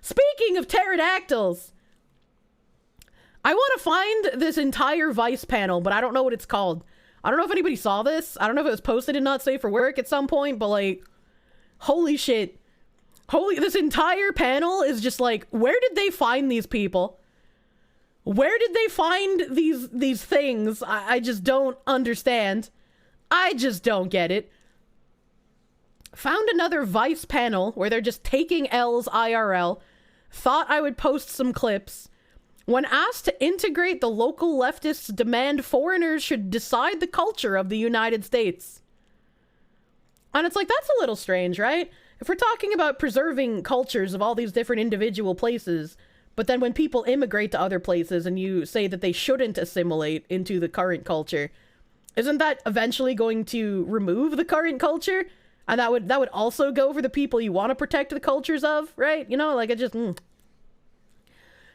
Speaking of pterodactyls, I want to find this entire Vice panel, but I don't know what it's called. I don't know if anybody saw this. I don't know if it was posted in Not Safe for Work at some point, but like, holy shit. This entire panel is just like, where did they find these people? Where did they find these things? I just don't understand. I just don't get it. Found another Vice panel where they're just taking L's IRL. Thought I would post some clips. When asked to integrate, the local leftists demand foreigners should decide the culture of the United States. And it's like, that's a little strange, right? If we're talking about preserving cultures of all these different individual places, but then when people immigrate to other places and you say that they shouldn't assimilate into the current culture, isn't that eventually going to remove the current culture? And that would also go for the people you want to protect the cultures of, right? You know, like it just...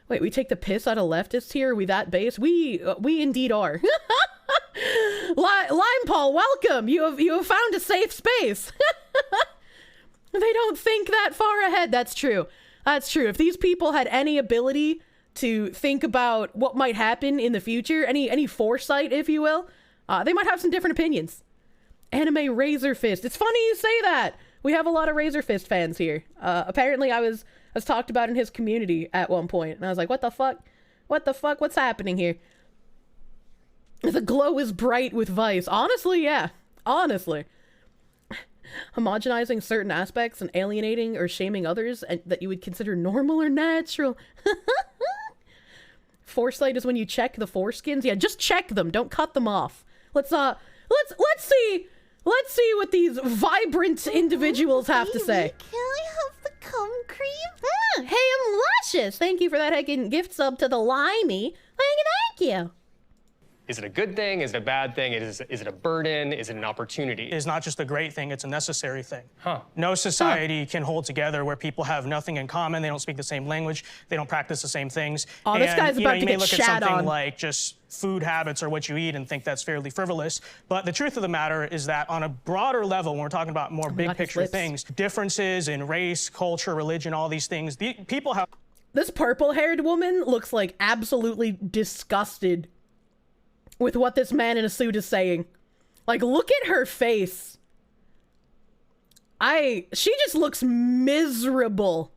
Wait, we take the piss out of leftists here? Are we that base? We indeed are. Lime Paul, welcome! You have found a safe space. They don't think that far ahead. That's true. That's true. If these people had any ability to think about what might happen in the future, any foresight, if you will, they might have some different opinions. Anime Razor Fist. It's funny you say that. We have a lot of Razor Fist fans here. Apparently I was talked about in his community at one point, and I was like, what the fuck? What the fuck? What's happening here? The glow is bright with Vice. Honestly, yeah. Honestly. Homogenizing certain aspects and alienating or shaming others that you would consider normal or natural. Foresight is when you check the foreskins. Yeah, just check them. Don't cut them off. Let's see what these vibrant individuals have to say. Can I have the cum cream? Hey, I'm luscious. Thank you for that heckin' gift sub to the limey. Thank you. Is it a good thing? Is it a bad thing? Is it a burden? Is it an opportunity? It's not just a great thing, it's a necessary thing. Huh. No society can hold together where people have nothing in common, they don't speak the same language, they don't practice the same things. Oh, this guy's about to get shat on. You may look at something like just food habits or what you eat and think that's fairly frivolous, but the truth of the matter is that on a broader level, when we're talking about more big picture things, differences in race, culture, religion, all these things, people have... This purple-haired woman looks like absolutely disgusted with what this man in a suit is saying. Like, look at her face. She just looks miserable.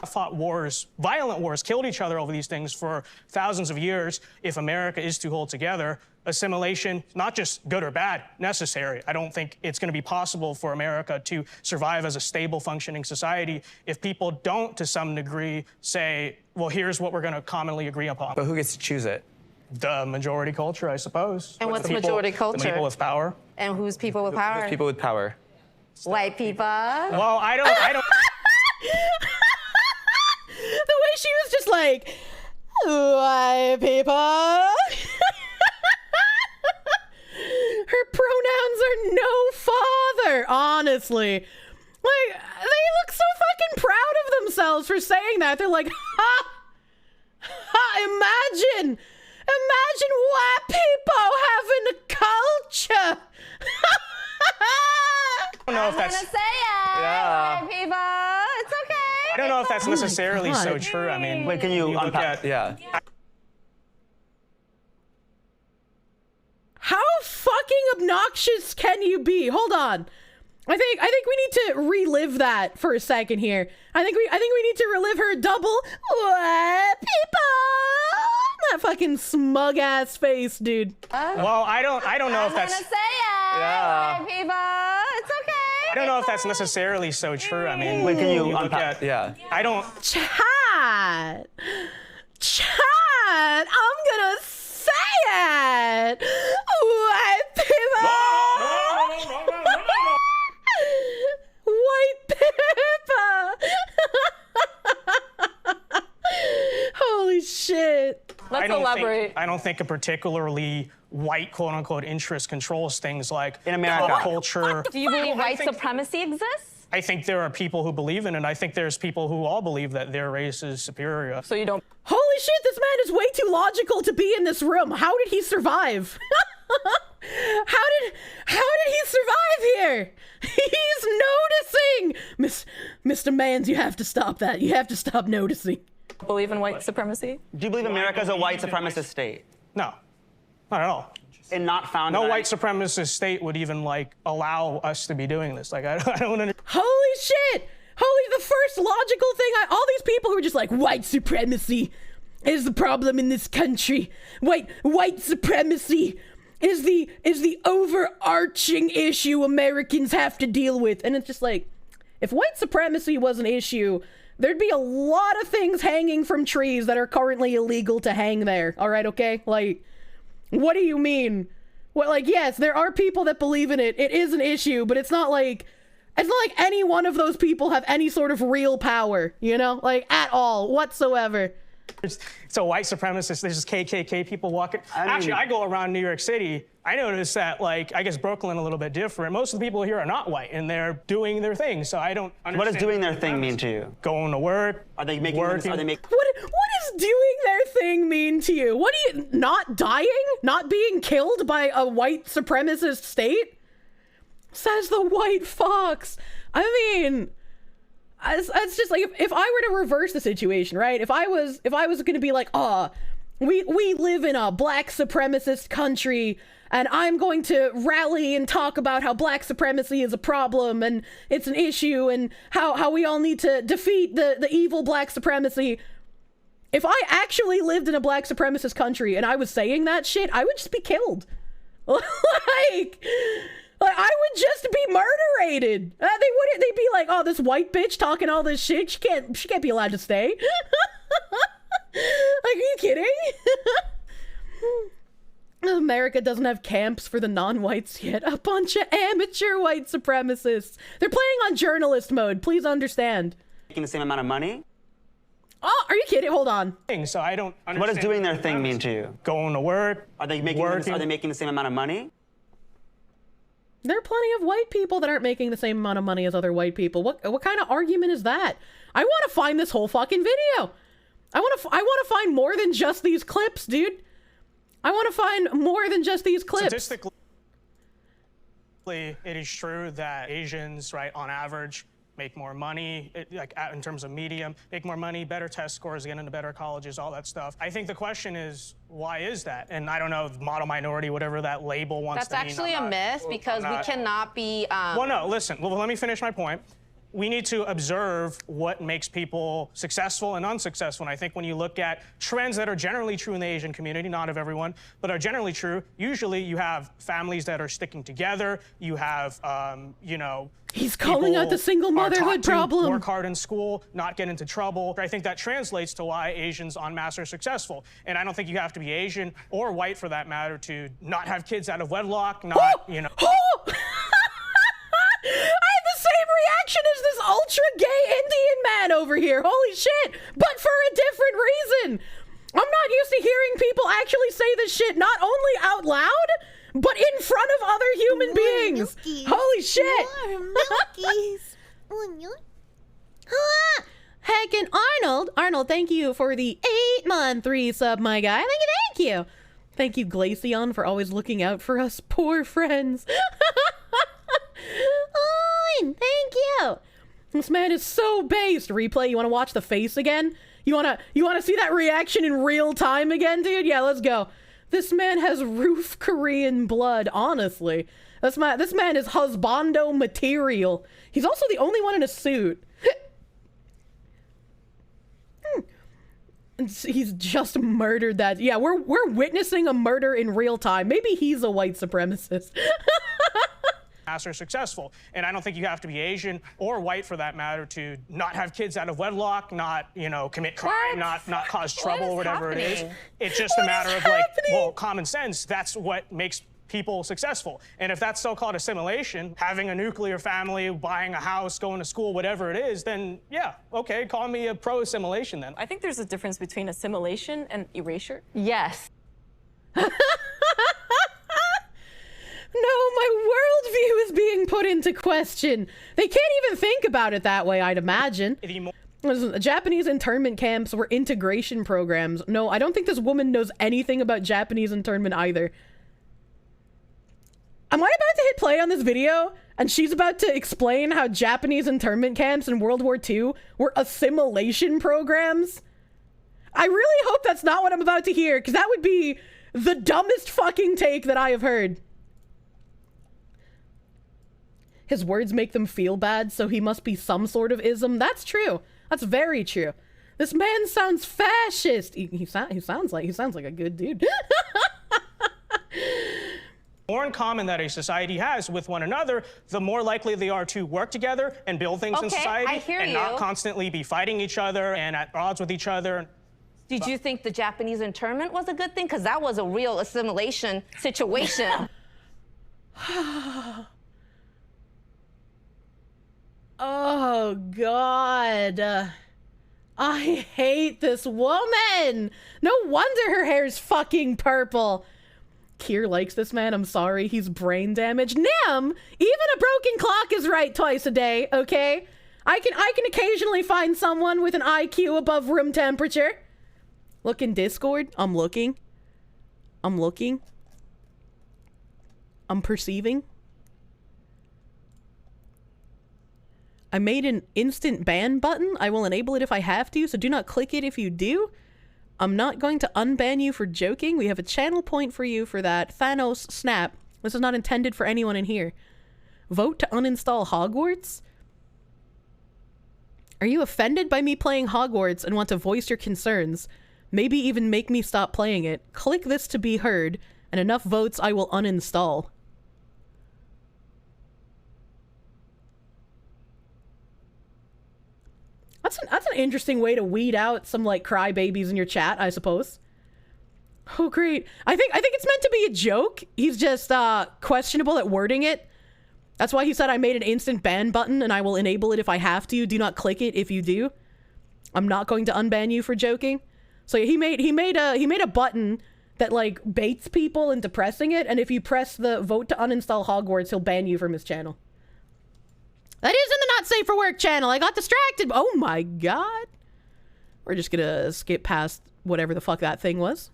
Fought wars, violent wars, killed each other over these things for thousands of years. If America is to hold together, assimilation, not just good or bad, necessary. I don't think it's going to be possible for America to survive as a stable, functioning society if people don't, to some degree, say, well, here's what we're going to commonly agree upon. But who gets to choose it? The majority culture, I suppose. And what's majority culture? The people with power. And who's people with power? People with power. White people. Well, I don't. The way she was just like, white people. Her pronouns are no father, honestly. Like, they look so fucking proud of themselves for saying that. They're like, ha! Ha, imagine white people having a culture. I don't know if that's... I'm gonna say it. Yeah. White people. It's okay. I don't know if that's necessarily so true. I mean, wait, can you unpack? Yeah. How fucking obnoxious can you be? Hold on. I think we need to relive that for a second here. I think we need to relive her double white people. That fucking smug ass face, dude. Well, I don't know if that's... I'm gonna say it. Yeah. White people. It's okay. I don't know if that's necessarily so true. I mean, wait, can you unpack? Yeah. I don't... Chad, I'm gonna say it. White people. White people. Holy shit. Let's elaborate. I don't think a particularly white, quote-unquote, interest controls things like in America. Culture. Do you believe white supremacy exists? I think there are people who believe in it. I think there's people who all believe that their race is superior. So you don't... Holy shit, this man is way too logical to be in this room. How did he survive? how did he survive here? He's noticing. Mr. Mans, you have to stop that. You have to stop noticing. Believe in white supremacy? Do you believe America is a white supremacist state? No, not at all. And not found No white supremacist state would even like allow us to be doing this. Like I don't understand. Holy shit! The first logical thing, all these people who are just like, white supremacy is the problem in this country. White supremacy is the overarching issue Americans have to deal with. And it's just like, if white supremacy was an issue, there'd be a lot of things hanging from trees that are currently illegal to hang there. All right, okay? Like, what do you mean? Well, like, yes, there are people that believe in it. It is an issue, but it's not like any one of those people have any sort of real power, you know? Like, at all, whatsoever. So white supremacists, there's just KKK people walking. Actually, I go around New York City. I notice that, like, I guess Brooklyn a little bit different. Most of the people here are not white, and they're doing their thing. So I don't understand. What does doing their thing mean to you? Going to work. Are they making? What does doing their thing mean to you? What do you, not dying? Not being killed by a white supremacist state? Says the white fox. I mean, it's just like, if I were to reverse the situation, right? If I was going to be like, we live in a black supremacist country, and I'm going to rally and talk about how black supremacy is a problem and it's an issue and how we all need to defeat the evil black supremacy. If I actually lived in a black supremacist country and I was saying that shit, I would just be killed. Like I would just be murderated. They'd be like, oh, this white bitch talking all this shit. She can't be allowed to stay. Like, are you kidding? America doesn't have camps for the non-whites yet. A bunch of amateur white supremacists. They're playing on journalist mode. Please understand. Making the same amount of money? Oh, are you kidding? Hold on. So I don't understand. What does doing their thing mean to you? Going to work. Are they making the same amount of money? There are plenty of white people that aren't making the same amount of money as other white people. What kind of argument is that? I want to find this whole fucking video. I want to find more than just these clips, dude. I want to find more than just these clips. Statistically, it is true that Asians, right, on average, make more money, like in terms of medium, make more money, better test scores, get into better colleges, all that stuff. I think the question is, why is that? And I don't know, model minority, whatever that label wants to mean. That's actually a myth, because we cannot be... Well, no, listen. Well, let me finish my point. We need to observe what makes people successful and unsuccessful. And I think when you look at trends that are generally true in the Asian community, not of everyone, but are generally true, usually you have families that are sticking together. You have, you know... He's calling out the single motherhood problem. Work hard in school, not get into trouble. I think that translates to why Asians en masse are successful. And I don't think you have to be Asian or white, for that matter, to not have kids out of wedlock, not, you know... I have the same reaction as this ultra gay Indian man over here. Holy shit. But for a different reason. I'm not used to hearing people actually say this shit not only out loud, but in front of other human beings. Milkies. Holy shit. Heckin' Arnold, thank you for the 8-month resub, my guy. Thank you. Thank you, Glaceon, for always looking out for us poor friends. Thank you. This man is so based. Replay, you want to watch the face again? You want to see that reaction in real time again, dude? Yeah, let's go. This man has roof Korean blood, honestly. This man is husbando material. He's also the only one in a suit. He's just murdered that. Yeah, we're witnessing a murder in real time. Maybe he's a white supremacist. Are successful. And I don't think you have to be Asian or white, for that matter, to not have kids out of wedlock, not, you know, commit crime, not cause trouble, or whatever it is. It's just a matter of, like, well, common sense. That's what makes people successful. And if that's so-called assimilation, having a nuclear family, buying a house, going to school, whatever it is, then yeah, okay, call me a pro-assimilation then. I think there's a difference between assimilation and erasure. Yes. No, my worldview is being put into question. They can't even think about it that way, I'd imagine. Japanese internment camps were integration programs. No, I don't think this woman knows anything about Japanese internment either. Am I about to hit play on this video and she's about to explain how Japanese internment camps in World War II were assimilation programs? I really hope that's not what I'm about to hear, because that would be the dumbest fucking take that I have heard. His words make them feel bad, so he must be some sort of ism. That's true. That's very true. This man sounds fascist. He sounds like a good dude. More in common that a society has with one another, the more likely they are to work together and build things in society and not constantly be fighting each other and at odds with each other. Did you think the Japanese internment was a good thing? Because that was a real assimilation situation. Oh, God. I hate this woman. No wonder her hair's fucking purple. Kier likes this man. I'm sorry. He's brain damaged. Nim, even a broken clock is right twice a day, okay? I can occasionally find someone with an IQ above room temperature. Look in Discord. I'm looking. I'm perceiving. I made an instant ban button. I will enable it if I have to, so do not click it if you do. I'm not going to unban you for joking. We have a channel point for you for that. Thanos snap. This is not intended for anyone in here. Vote to uninstall Hogwarts? Are you offended by me playing Hogwarts and want to voice your concerns? Maybe even make me stop playing it. Click this to be heard, and enough votes I will uninstall. That's an interesting way to weed out some, like, crybabies in your chat, I suppose. Oh, great. I think it's meant to be a joke. He's just, questionable at wording it. That's why he said I made an instant ban button and I will enable it if I have to. Do not click it if you do. I'm not going to unban you for joking. So he made a button that, like, baits people into pressing it, and if you press the vote to uninstall Hogwarts, he'll ban you from his channel. That is in the Not Safe for Work channel. I got distracted. Oh my God. We're just gonna skip past whatever the fuck that thing was.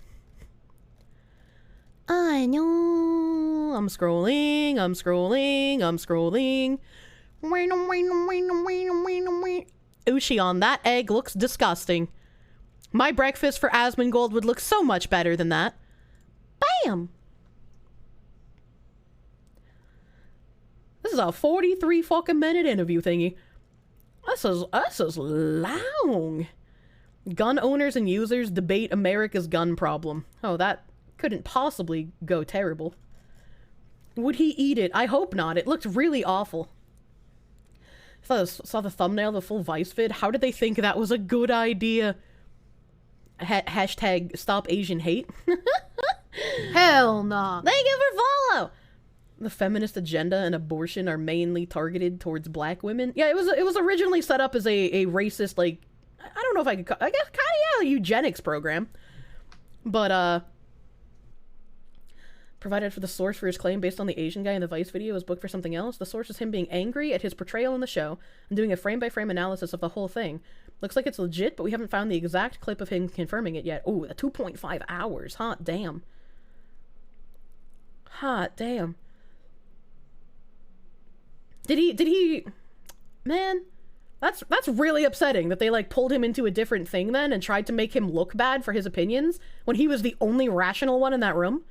I know. I'm scrolling. Ushi, that egg looks disgusting. My breakfast for Asmongold would look so much better than that. Bam! This is a 43 fucking minute interview thingy. This is long. Gun owners and users debate America's gun problem. Oh, that couldn't possibly go terrible. Would he eat it? I hope not. It looked really awful. I saw the thumbnail of the full Vice vid. How did they think that was a good idea? Hashtag stop Asian hate. Hell nah. Thank you for follow. The feminist agenda and abortion are mainly targeted towards black women. Yeah, it was originally set up as a racist, like, I don't know if I could call, I guess kind of, yeah, a eugenics program. But provided for the source for his claim based on the Asian guy in the Vice video was booked for something else. The source is him being angry at his portrayal in the show and doing a frame-by-frame analysis of the whole thing. Looks like it's legit, but we haven't found the exact clip of him confirming it yet. Ooh, 2.5 hours. Hot damn. Hot damn. Did he... Man, that's really upsetting that they, like, pulled him into a different thing then and tried to make him look bad for his opinions when he was the only rational one in that room.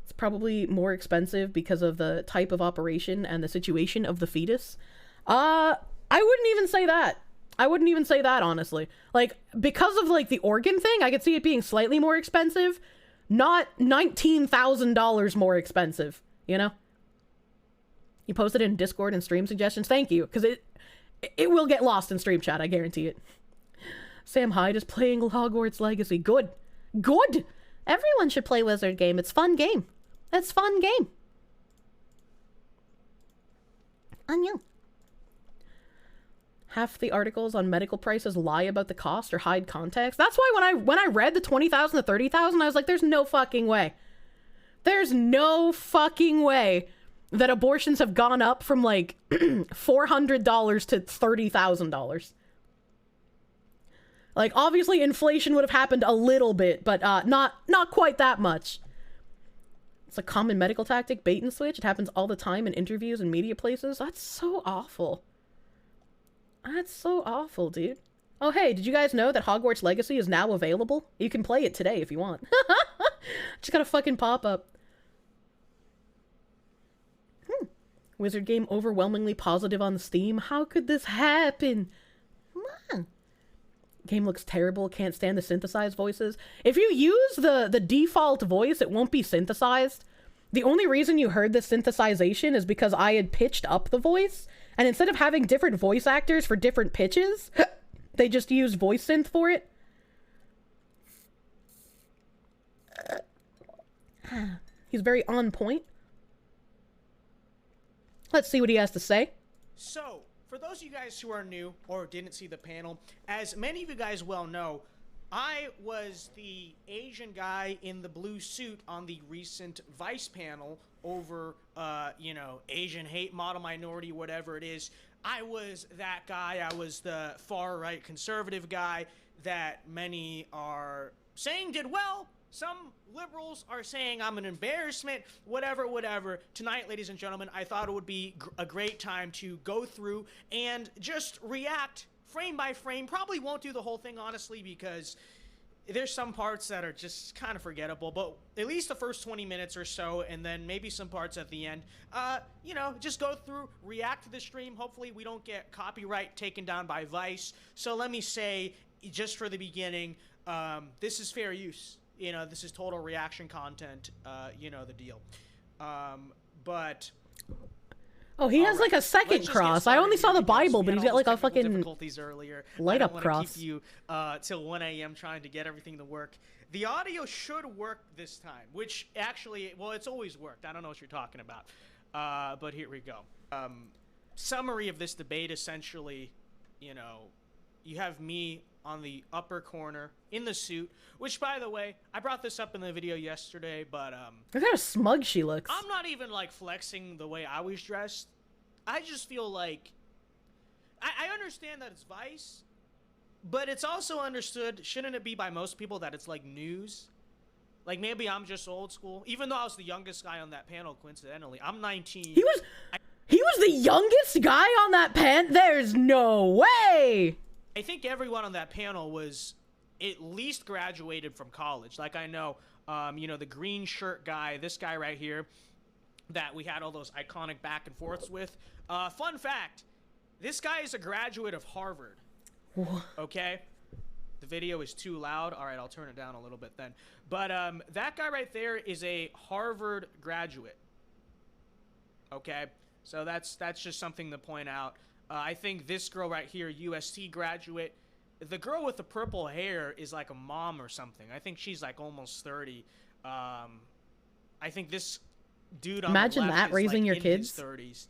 It's probably more expensive because of the type of operation and the situation of the fetus. I wouldn't even say that. I wouldn't even say that, honestly. Like, because of, like, the organ thing, I could see it being slightly more expensive, not $19,000 more expensive, you know? You posted it in Discord and stream suggestions. Thank you, because it will get lost in stream chat, I guarantee it. Sam Hyde is playing Hogwarts Legacy. Good. Good! Everyone should play Wizard Game. It's fun game. It's fun game. I know. Half the articles on medical prices lie about the cost or hide context. That's why when I read the 20,000 to 30,000, I was like, there's no fucking way. There's no fucking way that abortions have gone up from like $400 to $30,000. Like, obviously inflation would have happened a little bit, but not quite that much. It's a common medical tactic, bait and switch. It happens all the time in interviews and media places. That's so awful. That's so awful, dude. Oh, hey, did you guys know that Hogwarts Legacy is now available? You can play it today if you want. Just got a fucking pop-up. Wizard game overwhelmingly positive on Steam. How could this happen? Come on. Game looks terrible. Can't stand the synthesized voices. If you use the default voice, it won't be synthesized. The only reason you heard the synthesization is because I had pitched up the voice, and instead of having different voice actors for different pitches, they just used voice synth for it. He's very on point. Let's see what he has to say. So, for those of you guys who are new or didn't see the panel, as many of you guys well know, I was the Asian guy in the blue suit on the recent Vice panel over, you know, Asian hate, model minority, whatever it is. I was that guy. I was the far-right conservative guy that many are saying did well. Some liberals are saying I'm an embarrassment, whatever. Tonight, ladies and gentlemen, I thought it would be a great time to go through and just react frame by frame. Probably won't do the whole thing, honestly, because there's some parts that are just kind of forgettable, but at least the first 20 minutes or so, and then maybe some parts at the end. You know, just go through, react to the stream. Hopefully we don't get copyright taken down by Vice. So let me say, just for the beginning, this is fair use. You know, this is total reaction content, you know the deal. But... Oh, he has like a second cross. I only saw the Bible, but he's got like a fucking difficulties earlier. light up I cross. Keep you till 1 a.m. trying to get everything to work. The audio should work this time, which actually, well, it's always worked. I don't know what you're talking about, but here we go. Summary of this debate, essentially, you know, you have me on the upper corner in the suit, which, by the way, I brought this up in the video yesterday, but look how smug she looks. I'm not even like flexing the way I was dressed. I just feel like I understand that it's Vice, but it's also understood, shouldn't it be by most people, that it's like news? Like maybe I'm just old school, even though I was the youngest guy on that panel, coincidentally. I'm 19. He was the youngest guy on that panel? There's no way! I think everyone on that panel was at least graduated from college. Like I know, you know, the green shirt guy, this guy right here, that we had all those iconic back and forths with. Fun fact, this guy is a graduate of Harvard. Okay? The video is too loud. All right, I'll turn it down a little bit then. But that guy right there is a Harvard graduate. Okay? So that's just something to point out. I think this girl right here, USC graduate, the girl with the purple hair is like a mom or something. I think she's like almost 30. I think this dude on Imagine the left that, raising is like your in kids. his 30s.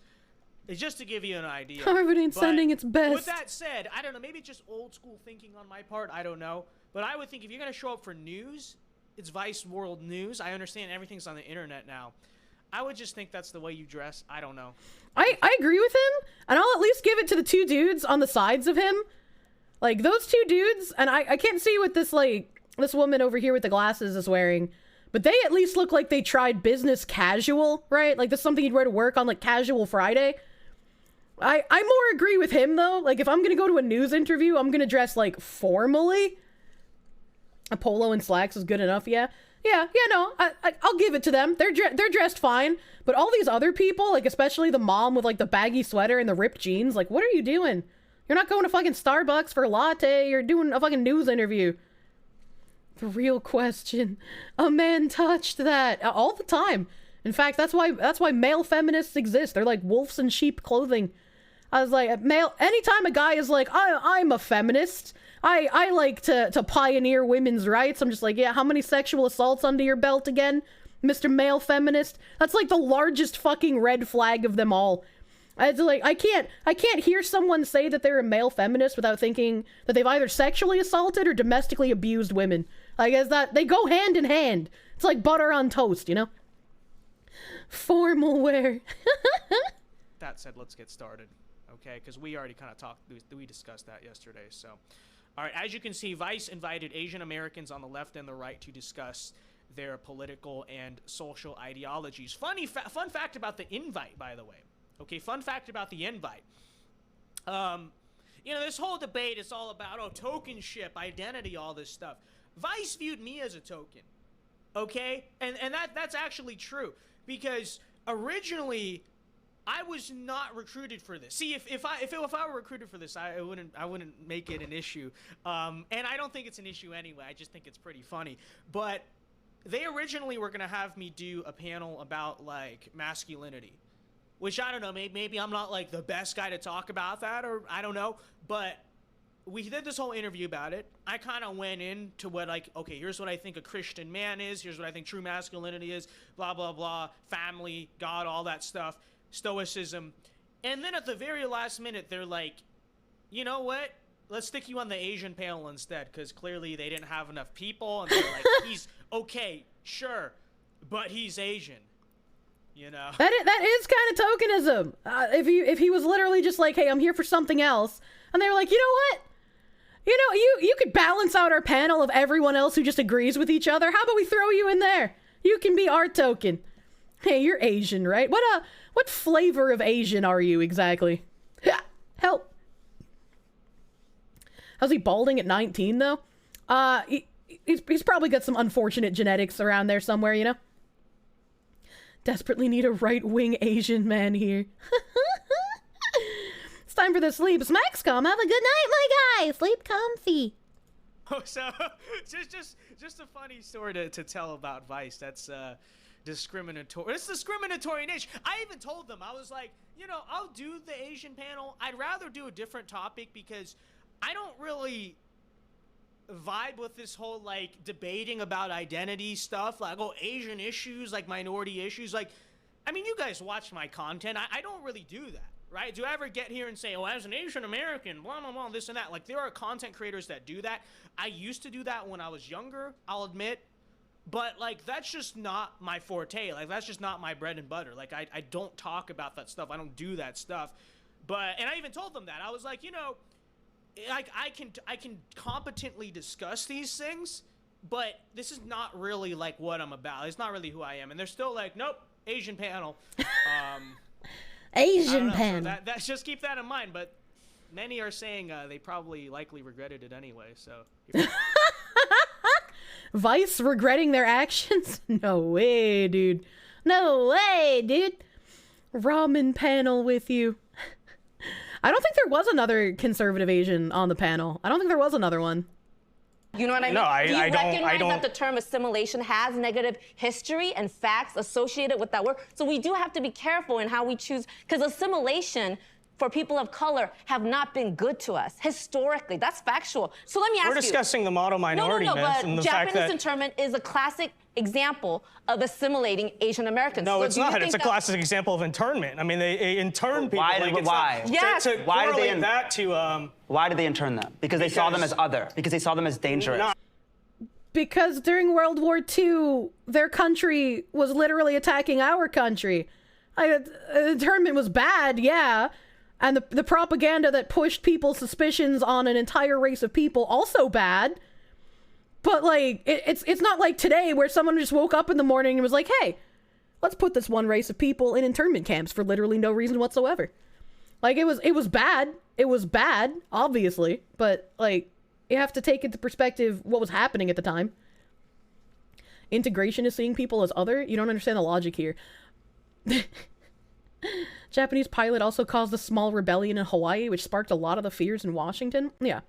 It's just to give you an idea. Harvard ain't But sending its best. With that said, I don't know, maybe just old school thinking on my part, I don't know. But I would think if you're going to show up for news, it's Vice World News. I understand everything's on the internet now. I would just think that's the way you dress. I don't know. I agree with him, and I'll at least give it to the two dudes on the sides of him. Like, those two dudes, and I can't see what this, like, this woman over here with the glasses is wearing, but they at least look like they tried business casual, right? Like, this is something you'd wear to work on, like, Casual Friday. I more agree with him, though. Like, if I'm gonna go to a news interview, I'm gonna dress, like, formally. A polo and slacks is good enough, yeah. Yeah, no, I'll give it to them. They're dressed fine. But all these other people, like especially the mom with like the baggy sweater and the ripped jeans, like what are you doing? You're not going to fucking Starbucks for a latte. You're doing a fucking news interview. The real question. A man touched that all the time. In fact, that's why male feminists exist. They're like wolves in sheep clothing. I was like, anytime a guy is like, I'm a feminist. I like to pioneer women's rights. I'm just like, yeah, how many sexual assaults under your belt again, Mr. Male Feminist? That's like the largest fucking red flag of them all. It's like, I can't hear someone say that they're a male feminist without thinking that they've either sexually assaulted or domestically abused women. I guess that they go hand in hand. It's like butter on toast, you know? Formal wear. That said, let's get started, okay? Because we already kind of we discussed that yesterday, so. All right, as you can see, Vice invited Asian Americans on the left and the right to discuss their political and social ideologies. Fun fact about the invite, by the way. Okay, fun fact about the invite. You know, this whole debate is all about, oh, tokenship, identity, all this stuff. Vice viewed me as a token, okay? And that's actually true, because originally I was not recruited for this. See, if I were recruited for this, I wouldn't make it an issue. And I don't think it's an issue anyway. I just think it's pretty funny. But they originally were gonna have me do a panel about like masculinity, which I don't know. Maybe I'm not like the best guy to talk about that, or I don't know. But we did this whole interview about it. I kind of went into what, like, okay, here's what I think a Christian man is. Here's what I think true masculinity is. Blah blah blah. Family, God, all that stuff. Stoicism. And then at the very last minute, they're like, you know what? Let's stick you on the Asian panel instead, because clearly they didn't have enough people, and they're like, he's okay, sure, but he's Asian. You know? That is kind of tokenism. If he was literally just like, hey, I'm here for something else, and they were like, you know what? You know, you could balance out our panel of everyone else who just agrees with each other. How about we throw you in there? You can be our token. Hey, you're Asian, right? What flavor of Asian are you exactly? Help. How's he balding at 19 though? He's probably got some unfortunate genetics around there somewhere, you know? Desperately need a right-wing Asian man here. It's time for the sleep. Smackscom, have a good night, my guy. Sleep comfy. Oh, so just a funny story to tell about Vice. That's discriminatory. It's discriminatory in age. I even told them, I was like, you know, I'll do the Asian panel. I'd rather do a different topic because I don't really vibe with this whole like debating about identity stuff, like, oh, Asian issues, like minority issues. Like, I mean, you guys watch my content. I don't really do that, right? Do I ever get here and say, oh, as an Asian American, blah blah blah, this and that? Like, there are content creators that do that. I used to do that when I was younger, I'll admit, but like, that's just not my forte. Like, that's just not my bread and butter. Like, I don't talk about that stuff. I don't do that stuff. But, and I even told them that. I was like, you know, like, I can competently discuss these things, but this is not really like what I'm about. It's not really who I am. And they're still like, nope, Asian panel. Asian panel. So that's just keep that in mind. But many are saying they probably likely regretted it anyway. So Vice regretting their actions? No way, dude. No way, dude. Ramen panel with you. I don't think there was another conservative Asian on the panel. I don't think there was another one. You know what I mean? No, Do you recognize don't. that the term assimilation has negative history and facts associated with that word? So we do have to be careful in how we choose, because assimilation for people of color have not been good to us historically. That's factual. So let me ask you. We're discussing the model minority myth and the fact that Japanese internment is a classic example of assimilating Asian Americans. No, so it's not. It's a classic example of internment. I mean, they intern people. Why? Yes. Why did they that to? Why did they intern them? Because they saw them as other. Because they saw them as dangerous. No. Because during World War II, their country was literally attacking our country. Internment was bad, yeah. And the propaganda that pushed people's suspicions on an entire race of people, also bad. But, like, it's not like today where someone just woke up in the morning and was like, hey, let's put this one race of people in internment camps for literally no reason whatsoever. Like, it was bad. It was bad, obviously. But, like, you have to take into perspective what was happening at the time. Integration is seeing people as other. You don't understand the logic here. Japanese pilot also caused a small rebellion in Hawaii, which sparked a lot of the fears in Washington. Yeah.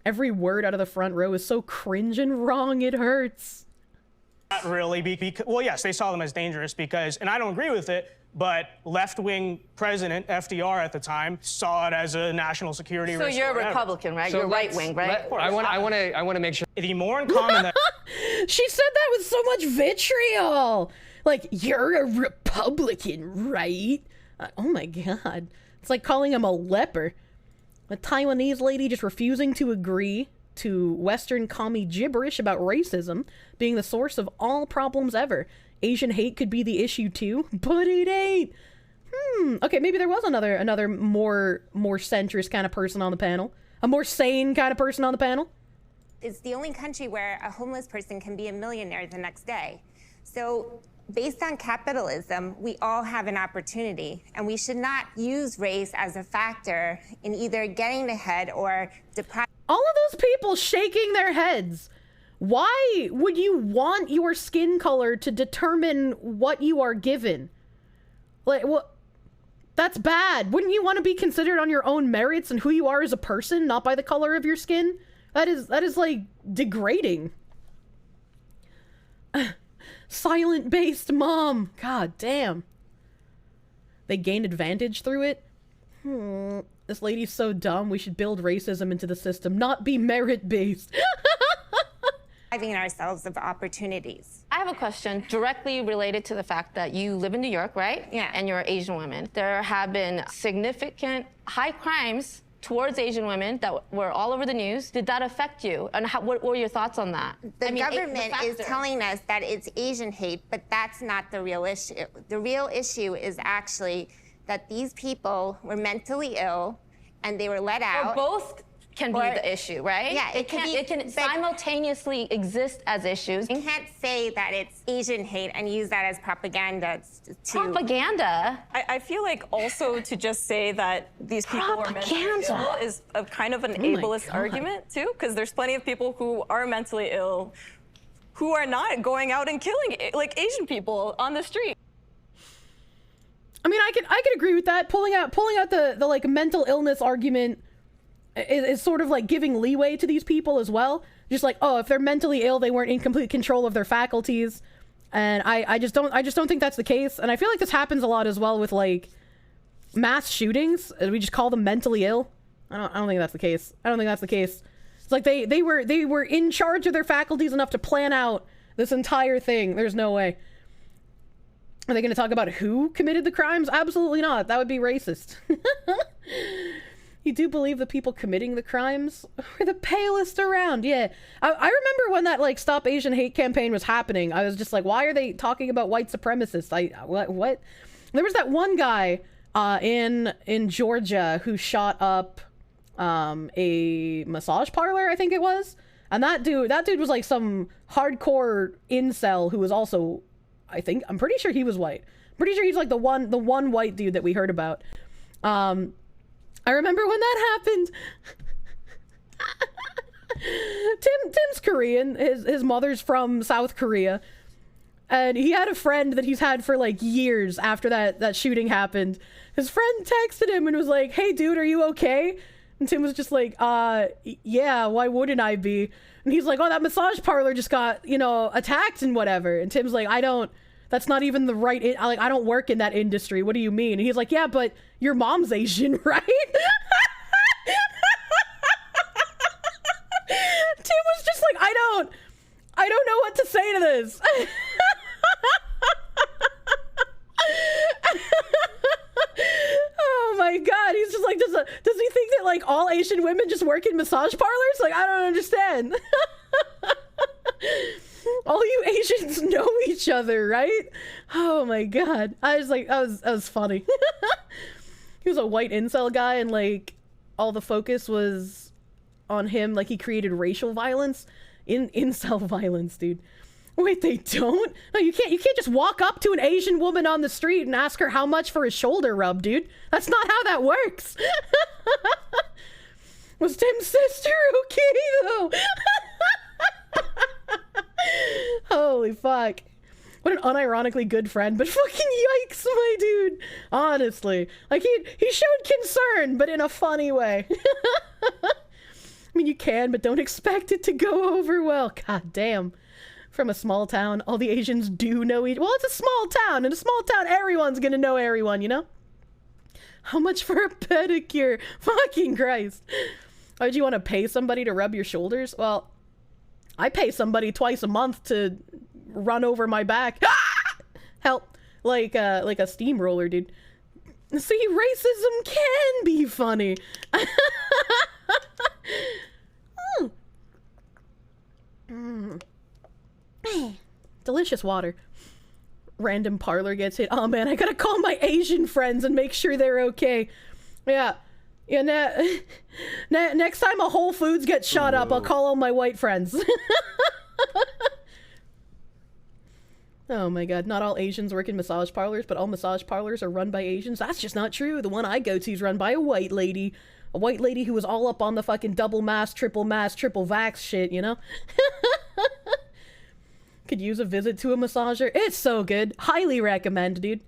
Every word out of the front row is so cringe and wrong, it hurts. Not really. Well, yes, they saw them as dangerous because, and I don't agree with it, but left-wing president FDR at the time saw it as a national security risk. So you're a Republican, right? So you're right-wing, right? I want to make sure. The more in common that She said that with so much vitriol. Like, you're a Republican, right? Oh my god. It's like calling him a leper. A Taiwanese lady just refusing to agree to Western commie gibberish about racism being the source of all problems ever. Asian hate could be the issue too, but it ain't. Okay, maybe there was another more centrist kind of person on the panel. A more sane kind of person on the panel. It's the only country where a homeless person can be a millionaire the next day. So based on capitalism, we all have an opportunity, and we should not use race as a factor in either getting ahead or depriving. All of those people shaking their heads. Why would you want your skin color to determine what you are given? Like, what? That's bad. Wouldn't you want to be considered on your own merits and who you are as a person, not by the color of your skin? That is like degrading. Silent-based mom. God damn. They gained advantage through it? This lady's so dumb. We should build racism into the system, not be merit-based. Depriving ourselves of opportunities. I have a question directly related to the fact that you live in New York, right? Yeah. And you're Asian women. There have been significant high crimes towards Asian women that were all over the news. Did that affect you? And what were your thoughts on that? The government is telling us that it's Asian hate, but that's not the real issue. The real issue is actually that these people were mentally ill and they were let out. Or both can be the issue, right? Yeah, it can simultaneously exist as issues. You can't say that it's Asian hate and use that as propaganda Propaganda? I feel like also to just say that these people are mentally ill is a kind of an ableist argument too, because there's plenty of people who are mentally ill who are not going out and killing like Asian people on the street. I mean, I could agree with that. Pulling out the like mental illness argument is sort of like giving leeway to these people as well. Just like, oh, if they're mentally ill, they weren't in complete control of their faculties. And I just don't think that's the case. And I feel like this happens a lot as well with like mass shootings. We just call them mentally ill. I don't think that's the case. I don't think that's the case. It's like they were in charge of their faculties enough to plan out this entire thing. There's no way. Are they going to talk about who committed the crimes? Absolutely not. That would be racist. You do believe the people committing the crimes were the palest around? Yeah. I remember when that, like, Stop Asian Hate campaign was happening. I was just like, why are they talking about white supremacists? What? There was that one guy in Georgia who shot up a massage parlor, I think it was. And that dude was, like, some hardcore incel who was also, I'm pretty sure he was white. Pretty sure he's, like, the one white dude that we heard about. I remember when that happened. Tim's Korean. His mother's from South Korea. And he had a friend that he's had for like years after that shooting happened. His friend texted him and was like, "Hey dude, are you okay?" And Tim was just like, yeah, why wouldn't I be? And he's like, "Oh, that massage parlor just got, attacked and whatever." And Tim's like, that's not even the right, I don't work in that industry. What do you mean? And he's like, "Yeah, but your mom's Asian, right?" Tim was just like, I don't know what to say to this. Oh my god, he's just like, does he think that like all Asian women just work in massage parlors? Like, I don't understand. All you Asians know each other, right? Oh my god. I was like, that was funny. He was a white incel guy and like all the focus was on him, like he created racial violence. Incel violence, dude. Wait, they don't? No, you can't just walk up to an Asian woman on the street and ask her how much for a shoulder rub, dude. That's not how that works. Was Tim's sister okay though? Holy fuck. What an unironically good friend, but fucking yikes, my dude. Honestly. Like, he showed concern, but in a funny way. I mean, you can, but don't expect it to go over well. God damn. From a small town, all the Asians do know each... Well, it's a small town. In a small town, everyone's gonna know everyone, you know? How much for a pedicure? Fucking Christ. Why would you want to pay somebody to rub your shoulders? Well, I pay somebody twice a month to run over my back. Help. Like a steamroller, dude. See, racism can be funny. Delicious water. Random parlor gets hit. Oh man, I gotta call my Asian friends and make sure they're okay. Yeah. Yeah, next time a Whole Foods gets shot up, I'll call all my white friends. Oh my god, not all Asians work in massage parlors, but all massage parlors are run by Asians. That's just not true. The one I go to is run by a white lady. A white lady who was all up on the fucking double mask, triple vax shit, you know? Could use a visit to a massager. It's so good. Highly recommend, dude.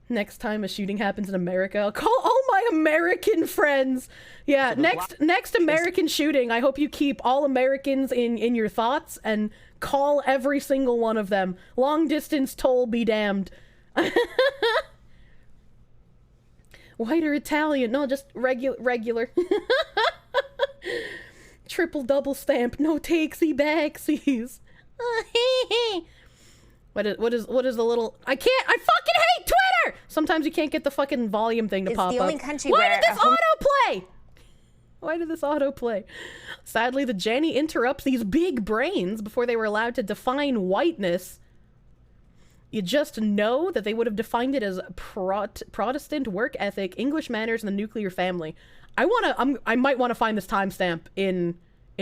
Next time a shooting happens in America, I'll call all my American friends. Yeah, next American shooting, I hope you keep all Americans in your thoughts and call every single one of them. Long distance toll be damned. White or Italian? No, just regular. Triple double stamp, no takesy backsies. What is the little? I fucking hate Twitter. Sometimes you can't get the fucking volume thing to pop up. It's the only country Why where did this autoplay? Why did this autoplay? Sadly, the Janny interrupts these big brains before they were allowed to define whiteness. You just know that they would have defined it as Protestant work ethic, English manners, and the nuclear family. I might want to find this timestamp in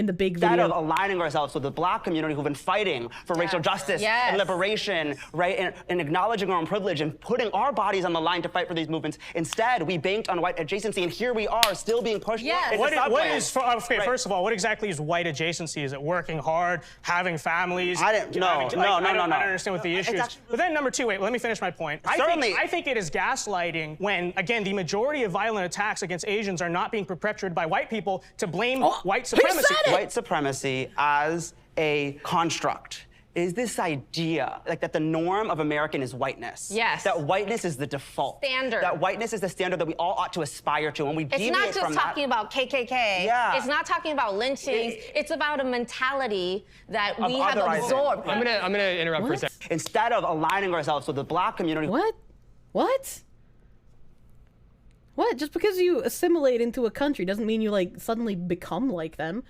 the big video. Instead of aligning ourselves with the black community who've been fighting for racial justice and liberation, right, and acknowledging our own privilege and putting our bodies on the line to fight for these movements. Instead, we banked on white adjacency, and here we are, still being pushed. First of all, what exactly is white adjacency? Is it working hard, having families? I don't understand what the issue is. But then number two, wait, let me finish my point. I think it is gaslighting when, again, the majority of violent attacks against Asians are not being perpetrated by white people to blame white supremacy. White supremacy as a construct is this idea like that the norm of American is whiteness. Yes. That whiteness is the default. Standard. That whiteness is the standard that we all ought to aspire to. And we deviate from that. It's not just talking about KKK. Yeah. It's not talking about lynchings. It's about a mentality that we have absorbed. I'm gonna interrupt for a second. Instead of aligning ourselves with the black community. What? Just because you assimilate into a country doesn't mean you like suddenly become like them.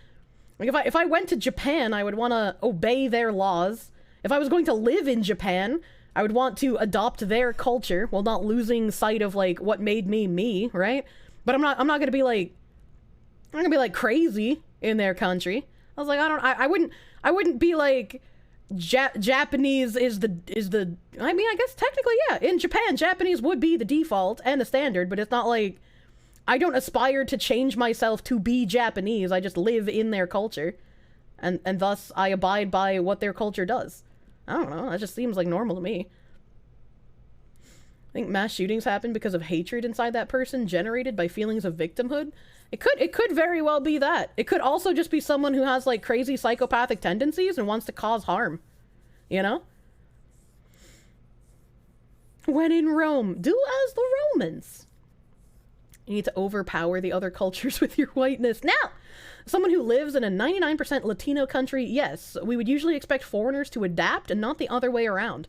Like if I went to Japan, I would want to obey their laws. If I was going to live in Japan, I would want to adopt their culture while not losing sight of like what made me, right? But I'm not going to be like crazy in their country. I was like, I wouldn't be like Japanese is the I mean, I guess technically, yeah. In Japan, Japanese would be the default and the standard, but it's not like I don't aspire to change myself to be Japanese. I just live in their culture. And thus I abide by what their culture does. I don't know. That just seems like normal to me. I think mass shootings happen because of hatred inside that person generated by feelings of victimhood. It could very well be that. It could also just be someone who has like crazy psychopathic tendencies and wants to cause harm. You know? When in Rome, do as the Romans. You need to overpower the other cultures with your whiteness. Now, someone who lives in a 99% Latino country, yes, we would usually expect foreigners to adapt and not the other way around.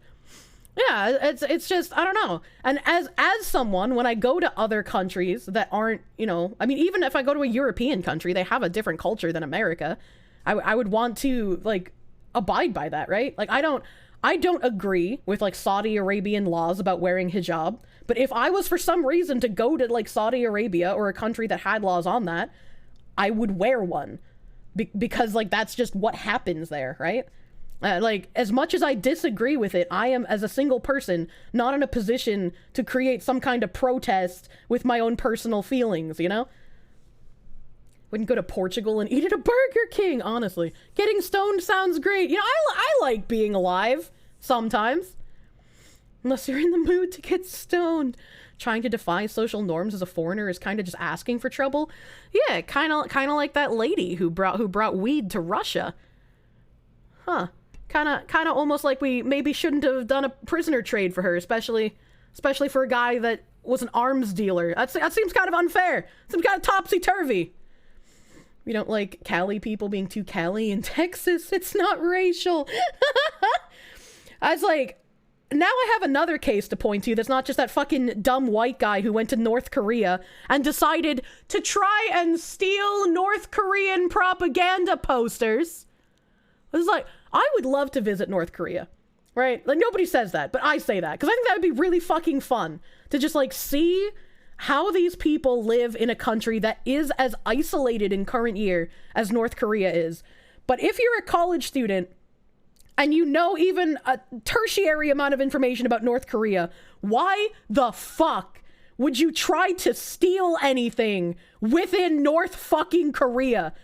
Yeah, it's just, I don't know. And as someone, when I go to other countries that aren't, you know, I mean, even if I go to a European country, they have a different culture than America. I would want to, like, abide by that, right? Like, I don't agree with like Saudi Arabian laws about wearing hijab, but if I was for some reason to go to like Saudi Arabia or a country that had laws on that, I would wear one because like that's just what happens there, right? Like as much as I disagree with it, I am as a single person not in a position to create some kind of protest with my own personal feelings, you know? Wouldn't go to Portugal and eat at a Burger King, honestly. Getting stoned sounds great. You know, I like being alive sometimes. Unless you're in the mood to get stoned. Trying to defy social norms as a foreigner is kind of just asking for trouble. Yeah, kind of like that lady who brought weed to Russia. Huh. Kind of almost like we maybe shouldn't have done a prisoner trade for her, especially for a guy that was an arms dealer. That seems kind of unfair. Seems kind of topsy-turvy. We don't like Cali people being too Cali in Texas. It's not racial. I was like, now I have another case to point to that's not just that fucking dumb white guy who went to North Korea and decided to try and steal North Korean propaganda posters. I was like, I would love to visit North Korea, right? Like nobody says that, but I say that because I think that would be really fucking fun to just like see how these people live in a country that is as isolated in current year as North Korea is. But if you're a college student and you know even a tertiary amount of information about North Korea, why the fuck would you try to steal anything within North fucking Korea?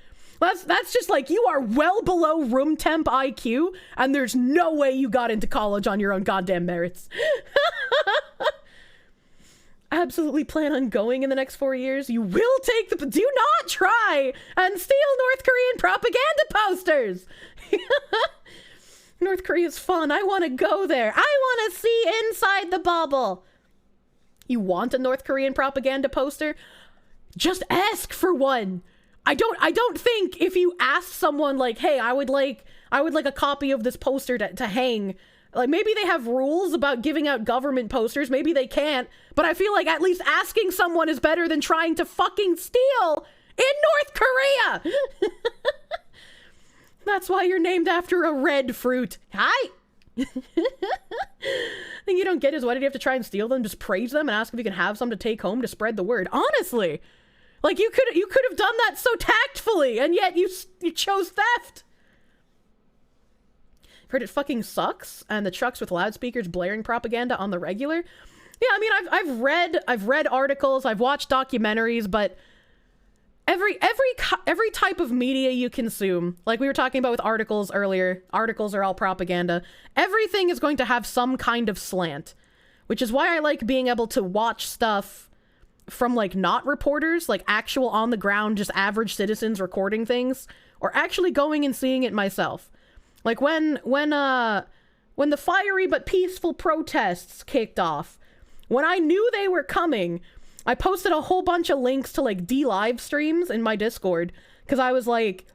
That's just like, you are well below room temp IQ, and there's no way you got into college on your own goddamn merits. Absolutely plan on going in the next 4 years. You will take the... Do not try and steal North Korean propaganda posters. North Korea's fun. I want to go there. I want to see inside the bubble. You want a North Korean propaganda poster? Just ask for one. I don't think if you ask someone like, hey, I would like a copy of this poster to hang. Like, maybe they have rules about giving out government posters. Maybe they can't. But I feel like at least asking someone is better than trying to fucking steal in North Korea. That's why you're named after a red fruit. Hi. Thing you don't get is, why did you have to try and steal them? Just praise them and ask if you can have some to take home to spread the word. Honestly, like, you could have done that so tactfully, and yet you chose theft. Heard it fucking sucks, and the trucks with loudspeakers blaring propaganda on the regular. Yeah, I mean, I've read articles, I've watched documentaries, but every type of media you consume, like we were talking about with articles earlier, articles are all propaganda. Everything is going to have some kind of slant, which is why I like being able to watch stuff from, like, not reporters, like actual on the ground, just average citizens recording things, or actually going and seeing it myself. Like when the fiery but peaceful protests kicked off, when I knew they were coming, I posted a whole bunch of links to, like, live streams in my Discord, because I was like,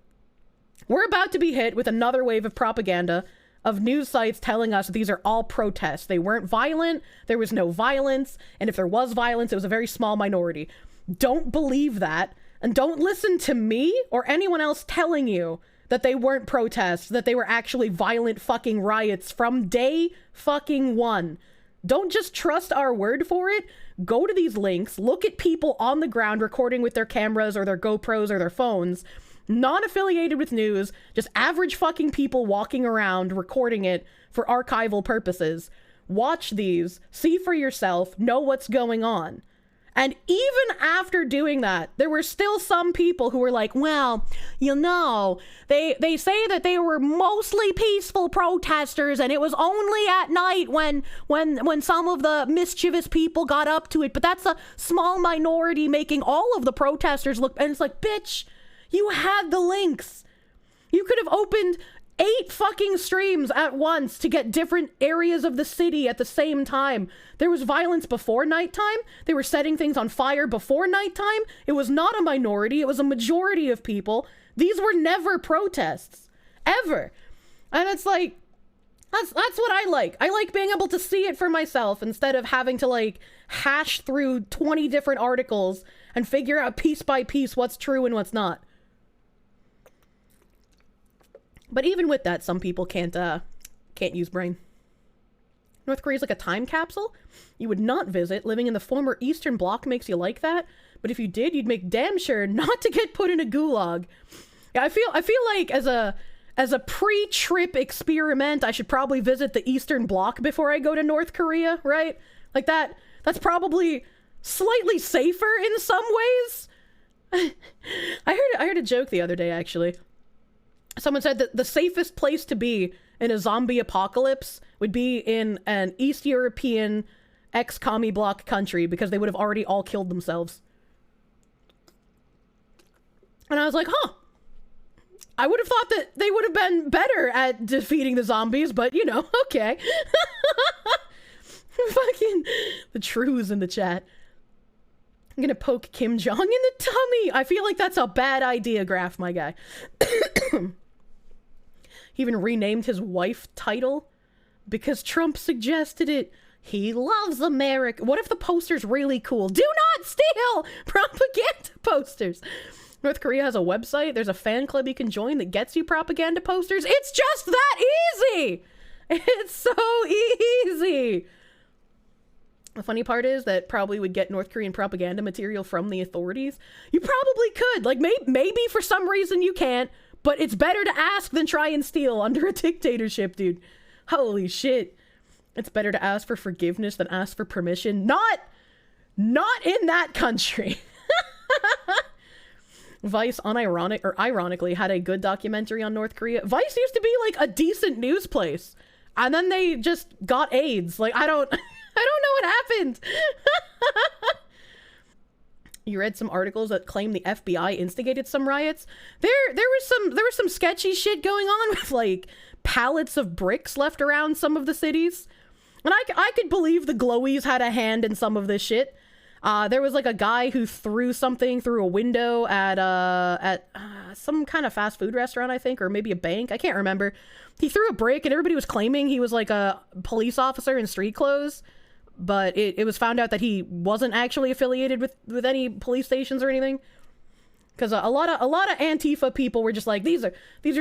we're about to be hit with another wave of propaganda of news sites telling us these are all protests. They weren't violent, there was no violence, and if there was violence, it was a very small minority. Don't believe that, and don't listen to me or anyone else telling you that they weren't protests, that they were actually violent fucking riots from day fucking one. Don't just trust our word for it. Go to these links, look at people on the ground recording with their cameras or their GoPros or their phones, non-affiliated with news, just average fucking people walking around recording it for archival purposes. Watch these, see for yourself, know what's going on. And even after doing that, there were still some people who were like, well, you know, they say that they were mostly peaceful protesters and it was only at night when some of the mischievous people got up to it. But that's a small minority making all of the protesters look... And it's like, bitch, you had the links. You could have opened 8 fucking streams at once to get different areas of the city at the same time. There was violence before nighttime. They were setting things on fire before nighttime. It was not a minority. It was a majority of people. These were never protests. Ever. And it's like, that's what I like. I like being able to see it for myself instead of having to, like, hash through 20 different articles and figure out piece by piece what's true and what's not. But even with that, some people can't use brain. North Korea's like a time capsule you would not visit. Living in the former Eastern Bloc makes you like that. But if you did, you'd make damn sure not to get put in a gulag. Yeah, I feel like as a pre-trip experiment, I should probably visit the Eastern Bloc before I go to North Korea, right? Like that's probably slightly safer in some ways. I heard a joke the other day, actually. Someone said that the safest place to be in a zombie apocalypse would be in an East European ex-commie bloc country because they would have already all killed themselves. And I was like, huh. I would have thought that they would have been better at defeating the zombies, but, you know, okay. Fucking the Tues in the chat. I'm gonna poke Kim Jong in the tummy. I feel like that's a bad idea, Graph, my guy. He even renamed his wife title because Trump suggested it. He loves America. What if the poster's really cool? Do not steal propaganda posters. North Korea has a website. There's a fan club you can join that gets you propaganda posters. It's just that easy. It's so easy. The funny part is that probably would get North Korean propaganda material from the authorities. You probably could. Like, maybe for some reason you can't, but it's better to ask than try and steal under a dictatorship, dude. Holy shit. It's better to ask for forgiveness than ask for permission. Not in that country. Vice ironically had a good documentary on North Korea. Vice used to be like a decent news place. And then they just got AIDS. Like, I don't know what happened. You read some articles that claim the FBI instigated some riots. There was some sketchy shit going on with like pallets of bricks left around some of the cities. And I could believe the glowies had a hand in some of this shit. There was like a guy who threw something through a window at some kind of fast food restaurant, I think, or maybe a bank. I can't remember. He threw a brick and everybody was claiming he was like a police officer in street clothes. But it was found out that he wasn't actually affiliated with any police stations or anything. Because a lot of Antifa people were just like, these are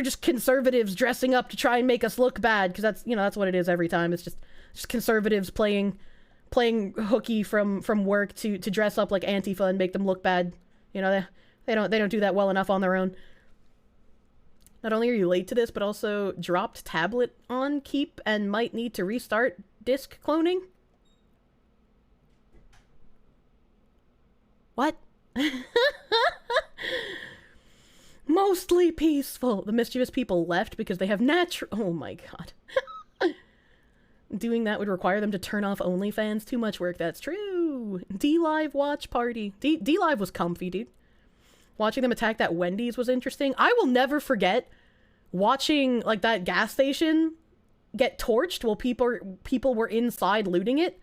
just conservatives dressing up to try and make us look bad. Because that's what it is every time. It's just conservatives playing hooky from work to dress up like Antifa and make them look bad. You know, they don't do that well enough on their own. Not only are you late to this, but also dropped tablet on keep and might need to restart disk cloning. What? Mostly peaceful. The mischievous people left because they have oh my god. Doing that would require them to turn off OnlyFans. Too much work, that's true. D-Live watch party. D-Live was comfy, dude. Watching them attack that Wendy's was interesting. I will never forget watching like that gas station get torched while people were inside looting it.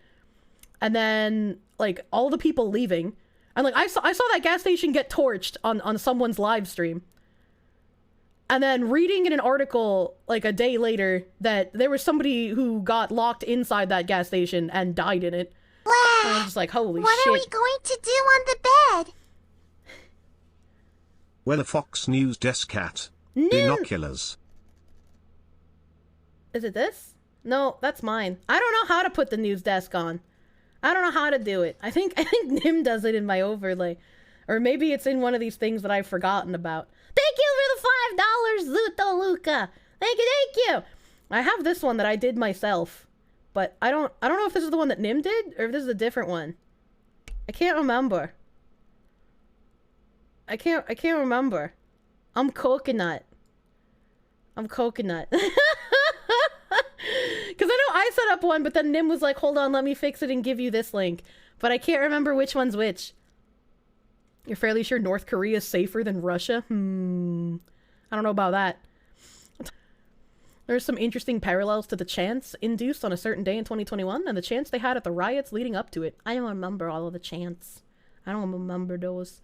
And then like all the people leaving. And like I saw that gas station get torched on someone's live stream. And then reading in an article like a day later that there was somebody who got locked inside that gas station and died in it. Wow. I was just like, holy shit. What are we going to do on the bed? Well, a Fox News desk cat. Binoculars. Is it this? No, that's mine. I don't know how to put the news desk on. I don't know how to do it. I think Nim does it in my overlay. Or maybe it's in one of these things that I've forgotten about. Thank you for the $5, Zuto Luca. Thank you. I have this one that I did myself. But I don't know if this is the one that Nim did or if this is a different one. I can't remember. I can't remember. I'm coconut. Because I know I set up one, but then Nim was like, hold on, let me fix it and give you this link. But I can't remember which one's which. You're fairly sure North Korea is safer than Russia? I don't know about that. There's some interesting parallels to the chants induced on a certain day in 2021 and the chants they had at the riots leading up to it. I don't remember all of the chants. I don't remember those.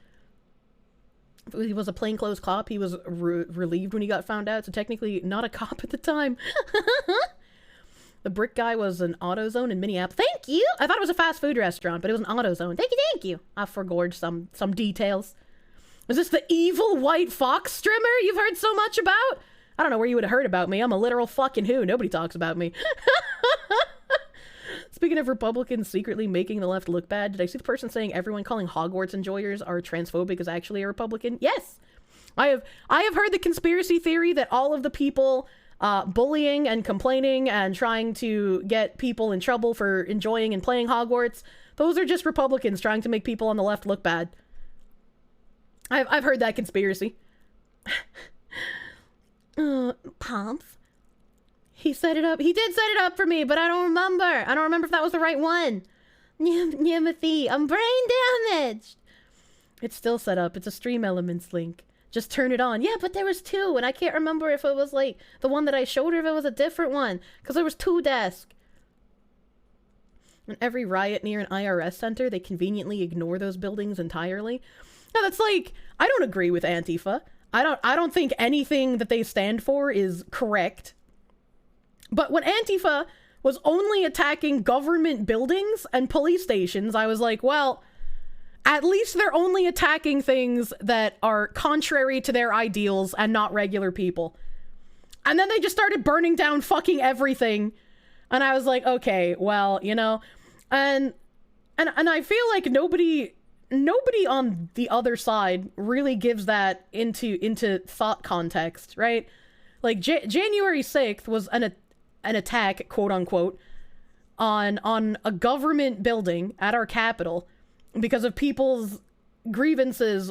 If he was a plainclothes cop, he was relieved when he got found out, so technically not a cop at the time. The brick guy was an AutoZone in Minneapolis. Thank you! I thought it was a fast food restaurant, but it was an AutoZone. Thank you! I forgorged some details. Was this the evil white fox strimmer you've heard so much about? I don't know where you would have heard about me. I'm a literal fucking who. Nobody talks about me. Speaking of Republicans secretly making the left look bad, did I see the person saying everyone calling Hogwarts enjoyers are transphobic is actually a Republican? Yes! I have heard the conspiracy theory that all of the people bullying and complaining and trying to get people in trouble for enjoying and playing Hogwarts, those are just Republicans trying to make people on the left look bad. I've heard that conspiracy. Pomps. He set it up. He did set it up for me, but I don't remember. I don't remember if that was the right one. Nimothy, I'm brain damaged. It's still set up. It's a Stream Elements link. Just turn it on. Yeah, but there was two, and I can't remember if it was like the one that I showed or if it was a different one, because there was two desks. In every riot near an IRS center, they conveniently ignore those buildings entirely. Now that's like, I don't agree with Antifa. I don't think anything that they stand for is correct. But when Antifa was only attacking government buildings and police stations, I was like, well, at least they're only attacking things that are contrary to their ideals and not regular people. And then they just started burning down fucking everything. And I was like, okay, well, you know. And And I feel like nobody on the other side really gives that into thought context, right? Like January 6th was an attack, quote unquote, on a government building at our capital because of people's grievances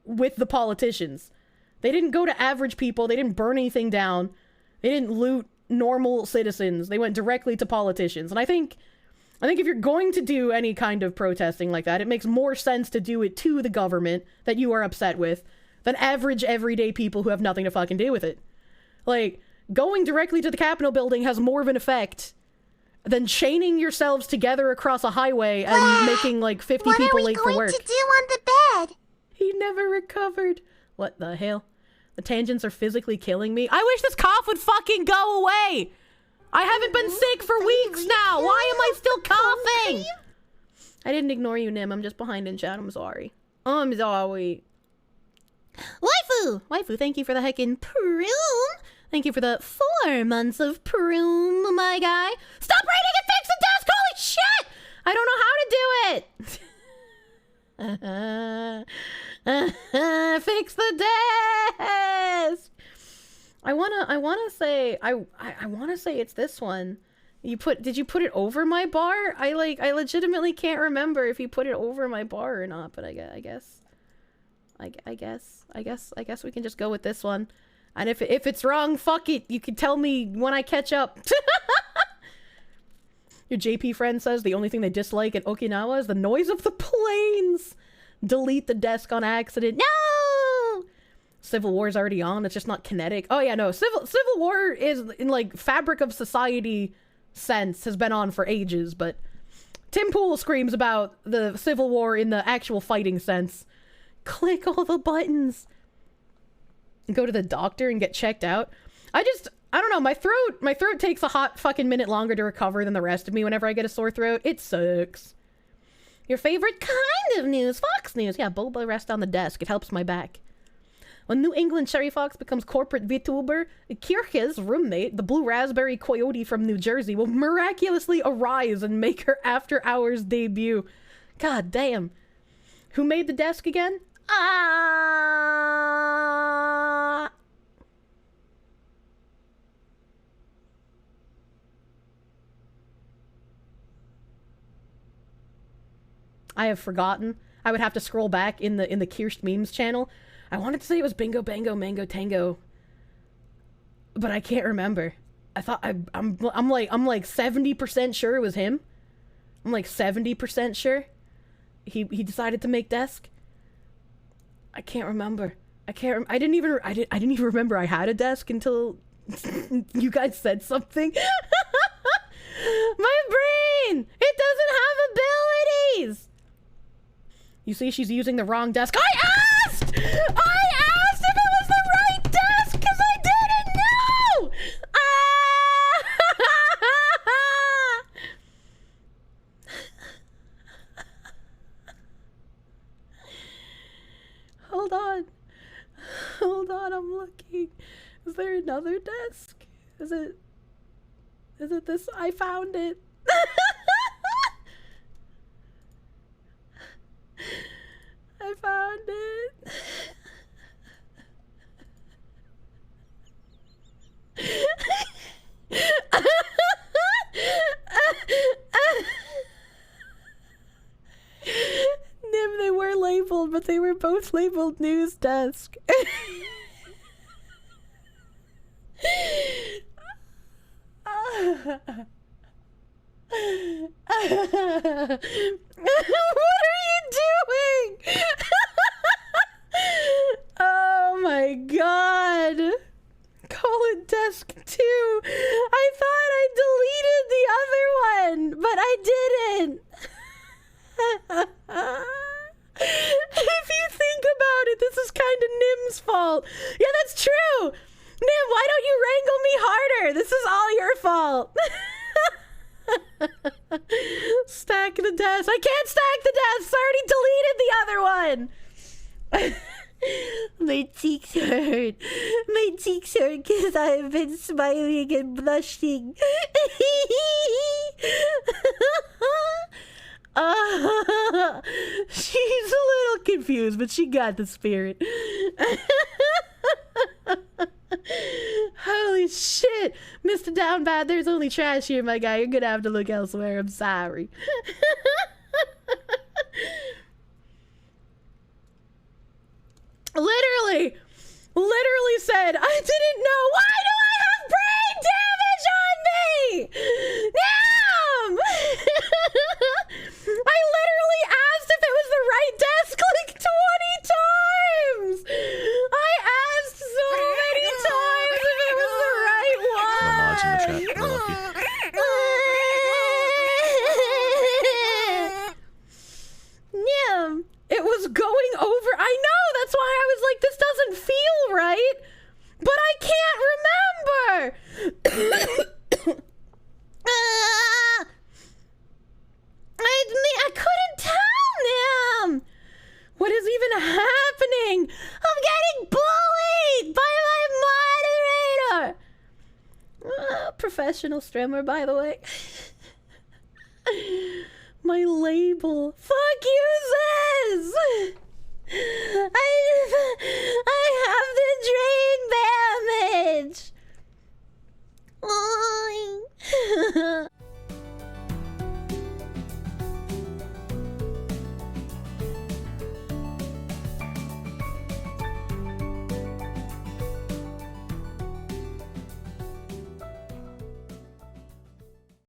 with the politicians. They didn't go to average people. They didn't burn anything down. They didn't loot normal citizens. They went directly to politicians. And I think if you're going to do any kind of protesting like that, it makes more sense to do it to the government that you are upset with than average everyday people who have nothing to fucking do with it. Like, going directly to the Capitol building has more of an effect than chaining yourselves together across a highway and making like 50 people late for work. What are we going to do on the bed? He never recovered. What the hell? The tangents are physically killing me. I wish this cough would fucking go away. I haven't been sick for weeks now. Why am I still coughing? I didn't ignore you, Nim. I'm just behind in chat. I'm sorry. I'm sorry. Waifu, thank you for the heckin' Proom. Thank you for the 4 months of Proom, my guy. Stop reading and fix the desk! Holy shit! I don't know how to do it. Fix the desk! I wanna say it's this one. Did you put it over my bar? I legitimately can't remember if you put it over my bar or not, but I guess we can just go with this one. And if it's wrong, fuck it. You can tell me when I catch up. Your JP friend says the only thing they dislike at Okinawa is the noise of the planes. Delete the desk on accident. No! Civil War's already on. It's just not kinetic. Oh yeah, no. Civil War is in like fabric of society sense has been on for ages, but Tim Pool screams about the Civil War in the actual fighting sense. Click all the buttons. Go to the doctor and get checked out. I don't know, my throat takes a hot fucking minute longer to recover than the rest of me whenever I get a sore throat. It sucks. Your favorite kind of news? Fox News. Yeah, Boba rest on the desk. It helps my back. When New England Cherry Fox becomes corporate VTuber, Kirche's roommate, the blue raspberry coyote from New Jersey, will miraculously arise and make her after hours debut. God damn. Who made the desk again? I have forgotten. I would have to scroll back in the Kirsche memes channel. I wanted to say it was Bingo Bango Mango Tango, but I can't remember. I thought I'm like 70% sure it was him. I'm like 70% sure he decided to make desk. I can't remember. I didn't even remember I had a desk until you guys said something. My brain! It doesn't have abilities! You see, she's using the wrong desk. I asked if it was the right desk because I didn't know! Hold on, I'm looking. Is there another desk? Is it this? I found it. I found it. Nim, they were labeled, but they were both labeled news desk. What are you doing? Oh my god. Call it desk 2. I thought I deleted the other one, but I didn't. If you think about it, this is kind of Nim's fault. Yeah, that's true. Nim, why don't you wrangle me harder? This is all your fault. Stack the desk. I can't stack the desk. I already deleted the other one. My cheeks hurt. My cheeks hurt because I've been smiling and blushing. She's a little confused, but she got the spirit. Holy shit. Mr. Down Bad, there's only trash here, my guy. You're gonna have to look elsewhere. I'm sorry. Literally said, I didn't know. Why do I have brain damage on me? Damn! I literally asked if it was the right desk like 20 times. I asked so many times if it was the right one. No mods in the chat. We're lucky. Yeah, it was going over. I know, that's why I was like, this doesn't feel right, but I can't remember. I couldn't tell them. What is even happening? I'm getting bullied by my moderator. Professional streamer, by the way. My label. Fuck you, Ziz! I